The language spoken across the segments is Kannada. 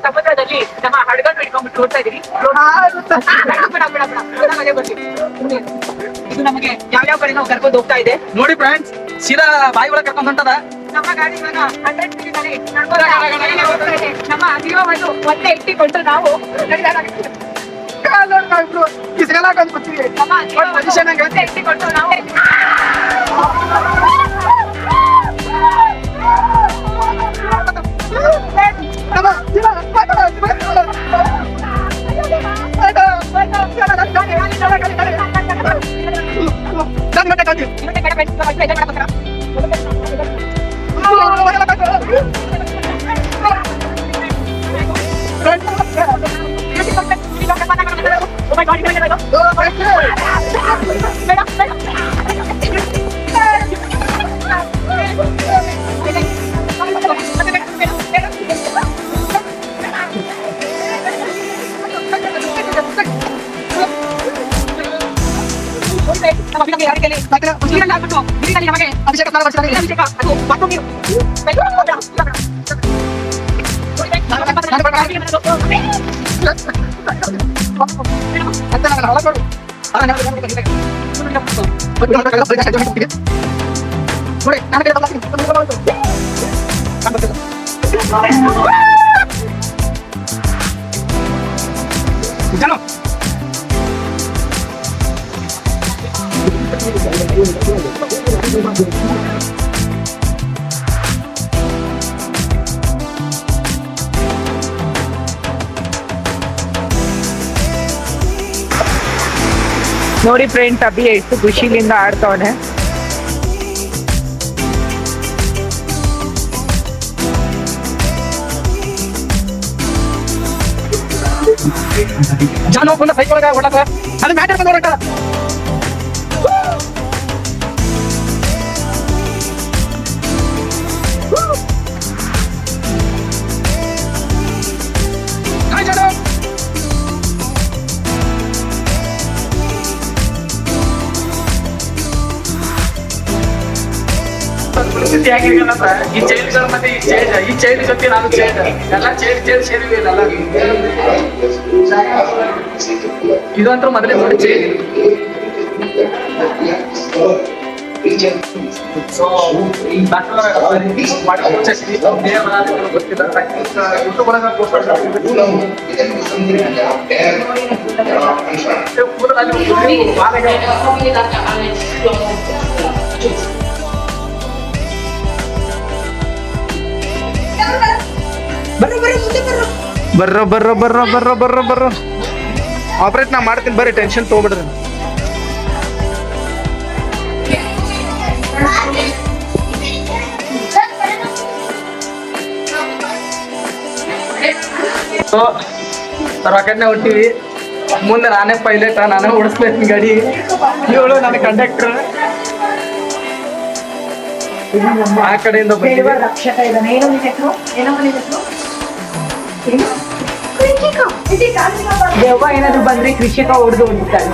ಸಮುದ್ರದಲ್ಲಿ ನಮ್ಮ ಹಡಗನ್ನು ಇಟ್ಕೊಂಡ್ಬಿಟ್ಟು ನೋಡ್ತಾ ಇದೀವಿ. ಇದು ನಮಗೆ ಯಾವ್ಯಾವ ಕಡೆ ನಾವು ಕರ್ಕೊಂಡು ಹೋಗ್ತಾ ಇದೆ ನೋಡಿ ಫ್ರೆಂಡ್ಸ್, ಸೀದಾ ಬಾಯಿ ಒಳಗೆ ಕರ್ಕೊಂಡು ಹೊಂಟದ. ನಮ್ಮ ಗಾಡಿ ಇವಾಗ 100 ಸ್ಪೀಡಿನಲ್ಲಿ ನಮ್ಮ ಜೀವವನ್ನು ಒಂದೇ ಇಟ್ಟಿಕೊಂಡು ನಾವು ಒಂದೇ ಇಟ್ಟಿಕೊಂಡು ನಾವು ನಮಗೆ ಅಭಿಷೇಕ ನೋಡಿ ಫ್ರೆಂಡ್ಸ್, ಅಭಿ ಎಷ್ಟು ಖುಷಿಲಿಂದ ಆಡ್ತವನೆ. ಜಾನು ಬಂದ ಬೈಕ್ ಒಳಗ ಹೊಡಕ ಅದು ಮ್ಯಾಟರ್ ಬಂದ ಹೊರಟ. ಈ ಚೈಲ್ಡ್ಗಳ ಮತ್ತೆ ಈ ಚೈಲ್ಡ್ ಜೊತೆ ನಾನು ಚೈಲ್ಡ್ ಎಲ್ಲ ಚೈಲ್ಡ್ ಸೇರಿವಿ ಎಲ್ಲ. ಇದಂತೂ ಮೊದಲೇ ನೋಡಿ ಚೈಲ್ಡ್. ಬರ್ರೋ ಬರ್ರೋ ಬರ್ರೋ ಬರ್ರೋ ಬರ್ರೋ ಬರ್ರೋ. ಆಪರೇಟ್ ನಾ ಮಾಡ್ತೀನಿ, ಬರ್ರಿ, ಟೆನ್ಷನ್ ತಗೋಬಿಡ್ರಿ. ರಾಕೆಟ್ನೇ ಹೊಂಟಿವಿ. ಮುಂದೆ ನಾನೇ ಪೈಲಟ್, ನಾನೇ ಓಡಿಸ್ಬೇಕು ಗಾಡಿ. ಇವಳು ನನ್ನ ಕಂಡಕ್ಟರ್. ಆ ಕಡೆಯಿಂದ ರಕ್ಷಕ ಇದ್ದಾನೆ. ಏನೋ ದೆವ್ವ ಏನಾದ್ರು ಬಂದ್ರೆ ಕೃಷಿಕ ಹೊಡೆದು ಹೊಡಿತಾರೆ.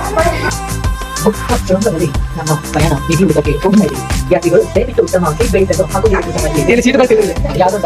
ನಮ್ಮ ಪ್ರಯಾಣ ನಿಲ್ಲುವುದಕ್ಕೆ ಒಮ್ಮೆಲೆ ಯಾತ್ರಿಗಳು ದಯವಿಟ್ಟು ಉತ್ತಮವಾಗಿ ಬೆಳೆಸಲು ಹಾಗೂ ಯಾವುದೋ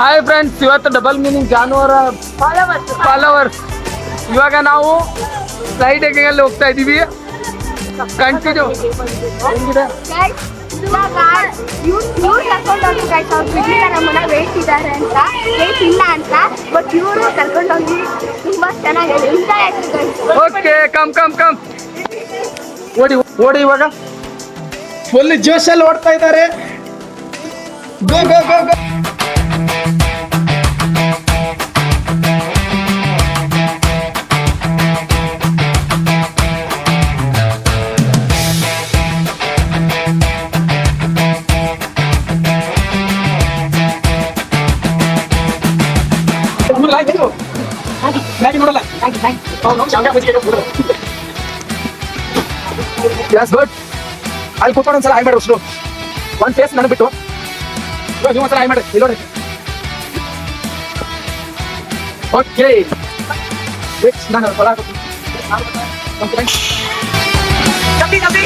ಹಾಯ್ ಫ್ರೆಂಡ್ಸ್, ಇವತ್ತು ಡಬಲ್ ಮೀನಿಂಗ್ ಜಾನುವಾರ ಫಾಲೋವರ್ಸ್. ಇವಾಗ ನಾವು ಫ್ಲೈಟ್ ಅಲ್ಲಿ ಹೋಗ್ತಾ ಇದೀವಿ. ಕಂಟಿನ್ಯೂ ಹೆಂಗಿದೆ? ನಮ್ಮನ್ನ ವೇಟ್ ಇದ್ದಾರೆ ಅಂತ, ವೇಟ್ ಇಲ್ಲ ಅಂತ, ಬಟ್ ಇವರು ಕರ್ಕೊಂಡೋಗಿ ತುಂಬಾ ಚೆನ್ನಾಗಿದೆ. ಓಕೆ, ಕಮ್ ಕಮ್ ಕಮ್, ಓಡಿ ಓಡಿ. ಇವಾಗ ಫುಲ್ ಜೋಶಲ್ಲಿ ಓಡ್ತಾ ಇದ್ದಾರೆ. Go go go go. Yes good. ಅಲ್ಲಿ ಕೂತ್ಕೊಂಡು ಒಂದ್ಸಲ ಹಾಯ್ ಮಾಡಿ ಅಷ್ಟು ಒಂದ್ ಫೇಸ್ ನನಗೆ ಬಿಟ್ಟು ನೀವು ಒಂದ್ಸಲ ಹಾಯ್ ಮಾಡಿ ಇಲ್ಲಿ ನೋಡಿ. ಓಕೆ ನಾನು ಹೊಲ ಜಲ್ದಿ ಜಲ್ದಿ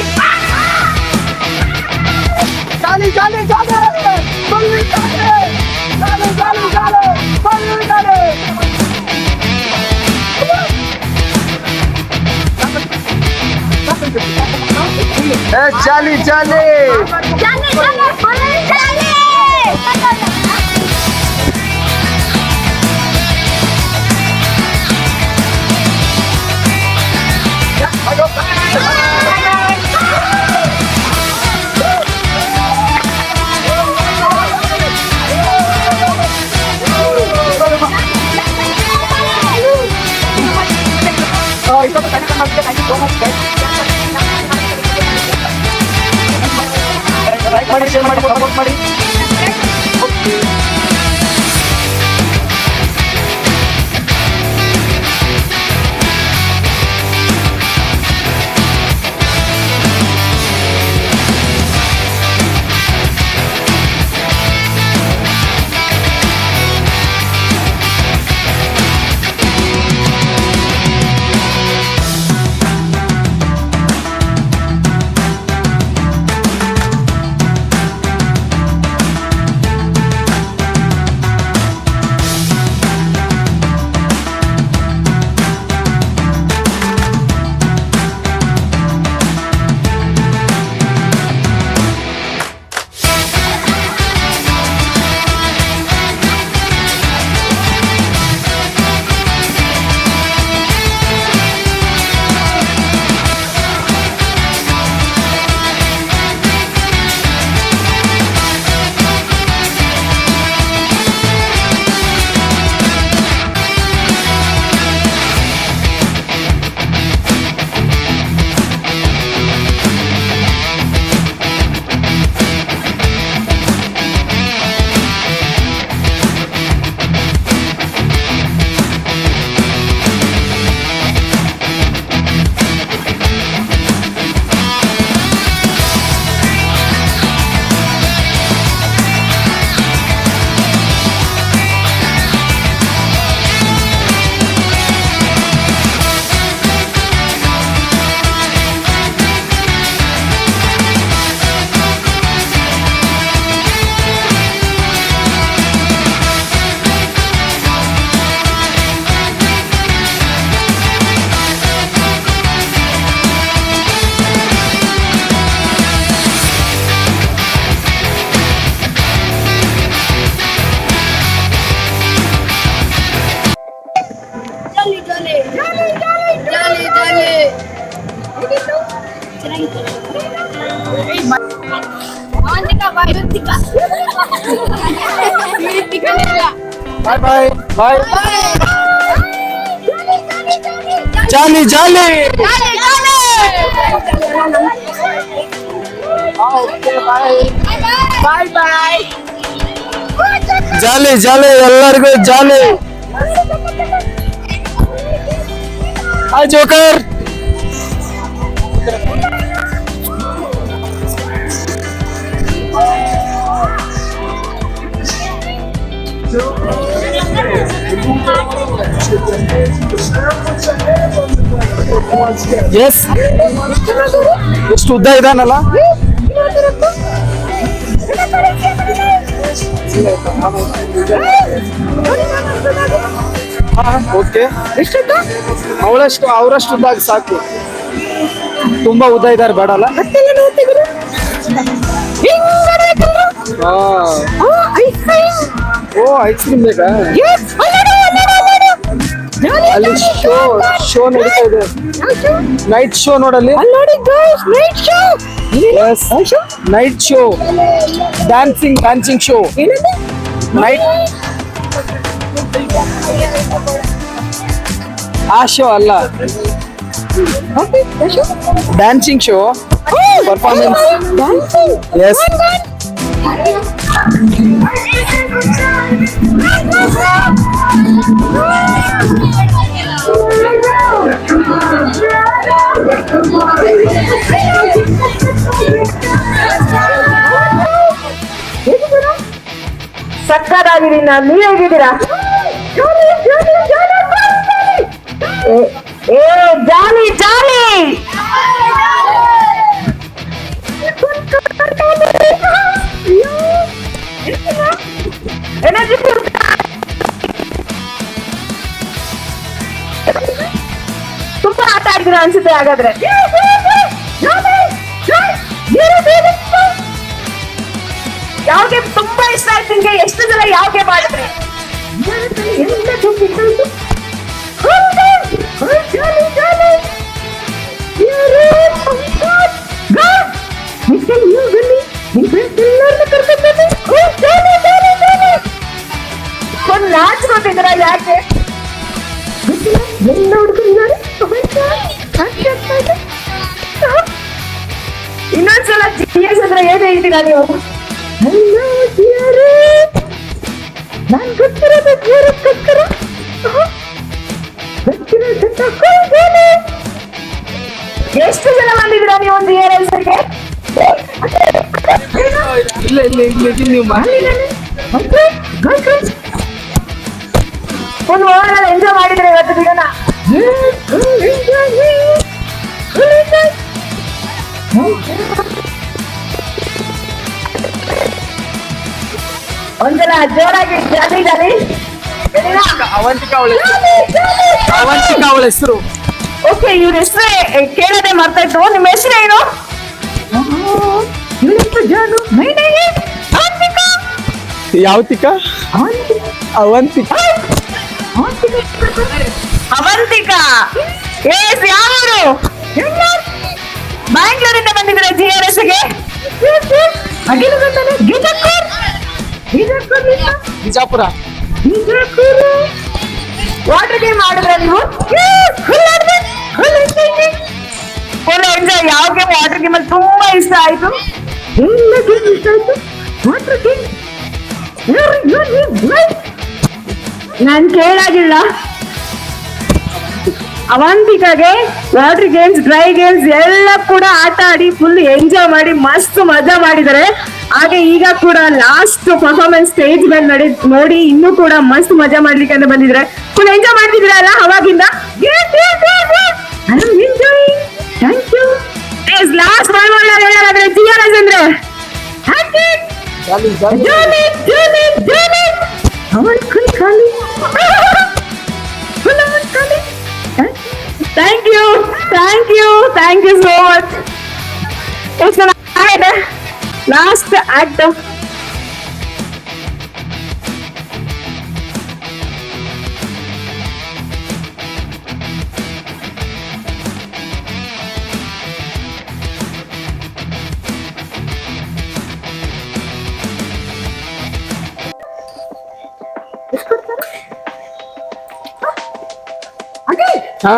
ಜಾಲಿ ಜಾಲಿ ಜಾಲಿ ಬಲ್ಲಿ ಜಾಲಿ ಜಾಲಿ ಜಾಲಿ ಜಾಲಿ ಬಲ್ಲಿ ಜಾಲಿ. ಜಾಲಿ ಜಾಲಿ ಲೈಕ್ ಮಾಡಿ ಶೇರ್ ಮಾಡಿ ಸಪೋರ್ಟ್ ಮಾಡಿ. ಬಾಯ್ ಬಾಯ್ ಬಾಯ್. ಜಾಲಿ ಜಾಲಿ ಬಾಯ್ ಬಾಯ್. ಜಾಲಿ ಜಾಲಿ ಎಲ್ಲರಿಗೂ ಜಾಲಿ. Hi joker. ಎಸ್ ಎಷ್ಟು ಉದ್ದ ಇದಾನಲ್ಲ. ಓಕೆ ಅವರಷ್ಟು ಉದ್ದಾಗ ಸಾಕು. ತುಂಬಾ ಉದ್ದ ಇದಾರೆ ಬೇಡಲ್ಲ. ಓ ಐಸ್ ಕ್ರೀಮ್ ಬೇಕಾ? ಅಲ್ಲಿ ಶೋ ನಡೀತಾ ಇದೆ. ನೈಟ್ ಶೋ ನೋಡಲ್ಲಿ. Night show dancing show. Night ಆ ಶೋ ಅಲ್ಲ, ಡ್ಯಾನ್ಸಿಂಗ್ ಶೋ ಪರ್ಫಾರ್ಮೆನ್ಸ್. ಎಸ್ ಸಕ್ಕತ್ತಾಗಿದ್ದೀನಿ ನಾನು, ನೀವ್ ಹೇಗಿದ್ದೀರಾ? ಏ ಜಾಲಿ ಜಾಲಿ. ಎನರ್ಜಿ ತುಂಬಾ ಆಟ ಆಡಿದ್ರ ಅನ್ಸುತ್ತೆ ಹಾಗಾದ್ರೆ. ಯಾವ ಗೇಮ್ ತುಂಬಾ ಇಷ್ಟ ಆಯ್ತು ನಿಮ್ಗೆ? ಎಷ್ಟು ಜನ ಯಾವ ಗೇಮ್ ಆಡಿದ್ರಿ? ಒಂದು ನಾಚ್ಕೊತಿದ್ರ ಯಾಕೆ? ಇನ್ನೊಂದ್ಸಲ ಜಿಎಸ್ ಅಂದ್ರೆ ಏನ್ ಹೇಳ್ತೀರಾ ನೀವು? ನಾನ್ ಗೊತ್ತಿರೋದು ಎಷ್ಟು ಜನ ಬಂದಿದ್ದೀರಾ ನೀವು ಜಿಆರ್ಎಸ್ಗೆ? ಇಲ್ಲ ಇಲ್ಲ ಇಲ್ಲ ನೀವು ಮಾಡಿ. ಒಂದು ಓವರ್ ಎಂಜಾಯ್ ಮಾಡಿದ್ರೆ ಇವತ್ತು ದಿನ. ಒಂದ್ಸಲ ಜೋರಾಗಿ ಜಾಲಿ ಜಾಲಿ. ಅವಂತಿಕಾ ಅವಳ ಹೆಸರು. ಓಕೆ, ಇವ್ರ ಹೆಸರು ಕೇಳದೆ ಮರ್ತಾಯ್ತು. ನಿಮ್ಮ ಹೆಸರು ಏನು? ಯಾವತಿಕಾ? ಅವಂತಿಕಾ. ಅವಂತಿಕಾ ಎಸ್. ಯಾರು? ಬ್ಯಾಂಗ್ಳೂರಿಂದ ಬಂದಿದ್ರೆ ಜಿಆರ್ಎಸ್ಗೆ. ಬಿಜಾಪುರ. ವಾಟರ್ ಗೇಮ್ ಆಡಿದ್ರೆ ನೀವು? Full enjoy. ಯಾವ ಗೇಮ್ ವಾಟರ್ ಗೇಮ್ ಅಲ್ಲಿ ತುಂಬಾ ಇಷ್ಟ ಆಯ್ತು? ನಾನ್ ಕೇಳಾಗಿಲ್ಲ. ಅವಂತಿಕಾಗೆ ವಾಟರ್ ಗೇಮ್ಸ್, ಡ್ರೈ ಗೇಮ್ಸ್ ಎಲ್ಲ ಕೂಡ ಆಟ ಆಡಿ ಫುಲ್ ಎಂಜಾಯ್ ಮಾಡಿ ಮಸ್ತ್ ಮಜಾ ಮಾಡಿದ್ದಾರೆ. ಹಾಗೆ ಈಗ ಕೂಡ ಲಾಸ್ಟ್ ಪರ್ಫಾರ್ಮೆನ್ಸ್ ಸ್ಟೇಜ್ ಮೇಲೆ ನೋಡಿ ಇನ್ನೂ ಕೂಡ ಮಸ್ತ್ ಮಜಾ ಮಾಡ್ಲಿಕ್ಕೆ ಅಂತ ಬಂದಿದ್ರೆ ಫುಲ್ ಎಂಜಾಯ್ ಮಾಡ್ತಿದ್ರ ಅಲ್ಲ ಅವಾಗಿಂದ? Thank you. ಲಾಸ್ಟ್ ಹೇಳೋದಾದ್ರೆ ಜಿಆರ್ಎಸ್ ಅಂದ್ರೆ thank you thank you thank you so much. ಎಷ್ಟು ಚೆನ್ನಾಗಿದೆ ಲಾಸ್ಟ್ ಆಕ್ಟ್. ಹಾ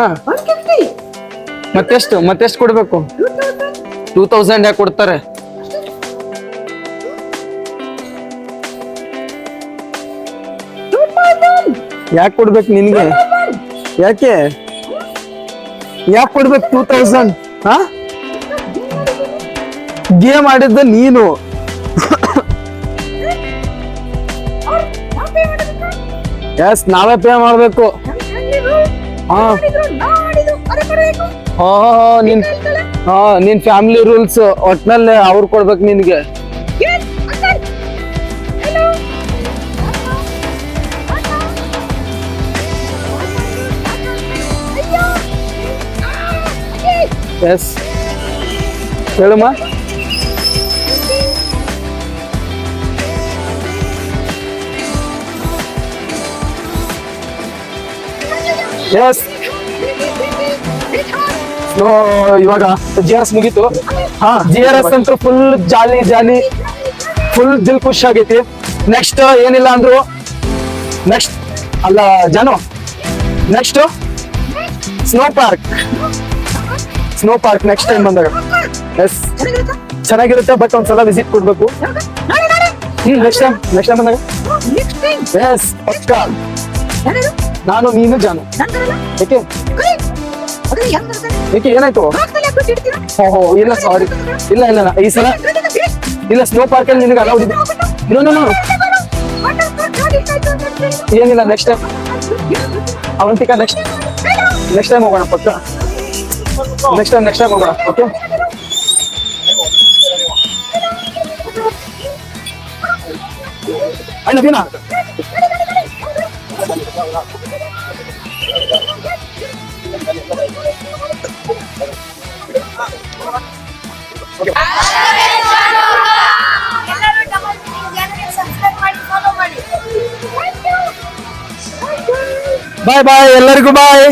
ಮತ್ತೆಷ್ಟು ಕೊಡ್ಬೇಕು? 2000 ಯಾಕೆ ಕೊಡ್ತಾರೆ? ಯಾಕೆ ಕೊಡ್ಬೇಕು ನಿನ್ಗೆ? ಯಾಕೆ ಕೊಡ್ಬೇಕು 2000? ಹಾ, ಗೇಮ್ ಆಡಿದ್ದ ನೀನು. ಎಸ್, ನಾವೇ ಪೇ ಮಾಡ್ಬೇಕು. ಹಾ ನಿನ್ ಫ್ಯಾಮಿಲಿ ರೂಲ್ಸ್ ಒಟ್ನಲ್ಲಿ ಅವ್ರು ಕೊಡ್ಬೇಕು ನಿನ್ಗೆ. ಎಸ್, ಹೇಳಮ್ಮ. ಎಸ್, ಇವಾಗ ಜಿಆರ್ಎಸ್ ಮುಗೀತು. ಹಾ, ಜಿಆರ್ಎಸ್ ಅಂತೂ ಫುಲ್ ಜಾಲಿ ಜಾಲಿ, ಫುಲ್ ದಿಲ್ ಖುಷ್ ಆಗೈತಿ. ನೆಕ್ಸ್ಟ್ ಏನಿಲ್ಲ ಅಂದ್ರು ನೆಕ್ಸ್ಟ್ ಅಲ್ಲ ಜಾನು, next snow park next time ಬಂದಾಗ. ಎಸ್, ಚೆನ್ನಾಗಿರುತ್ತೆ, ಬಟ್ ಒಂದ್ಸಲ ವಿಸಿಟ್ ಕೊಡ್ಬೇಕು. ನೆಕ್ಸ್ಟ್ ಟೈಮ್ ಬಂದಾಗ. ಎಸ್, ಪಕ್ಕಾ. ನಾನು, ನೀನು, ಜಾನು. ಓಕೆ, ಏಕೆ ಏನಾಯ್ತು? ಓಹೋ ಇಲ್ಲ ಸಾರಿ, ಇಲ್ಲ ಇಲ್ಲ ಇಲ್ಲ, ಈ ಸಲ ಇಲ್ಲ. ಸ್ನೋ ಪಾರ್ಕ್ ಅಲ್ಲಿ ನಿನಗೆ ಅಲೌಡ್ ಇದೆ. ಏನಿಲ್ಲ, next time Avantika, next time ಹೋಗೋಣ ಪಕ್ಕ. ನೆಕ್ಸ್ಟ್ ಟೈಮ್ ಹೋಗೋಣ. ಓಕೆ ನವೀನಾ, ಸಬ್ಸ್ಕ್ರೈಬ್ ಮಾಡಿ, ಫಾಲೋ ಮಾಡಿ. ಬಾಯ್ ಬಾಯ್ ಎಲ್ಲರಿಗೂ ಬಾಯ್.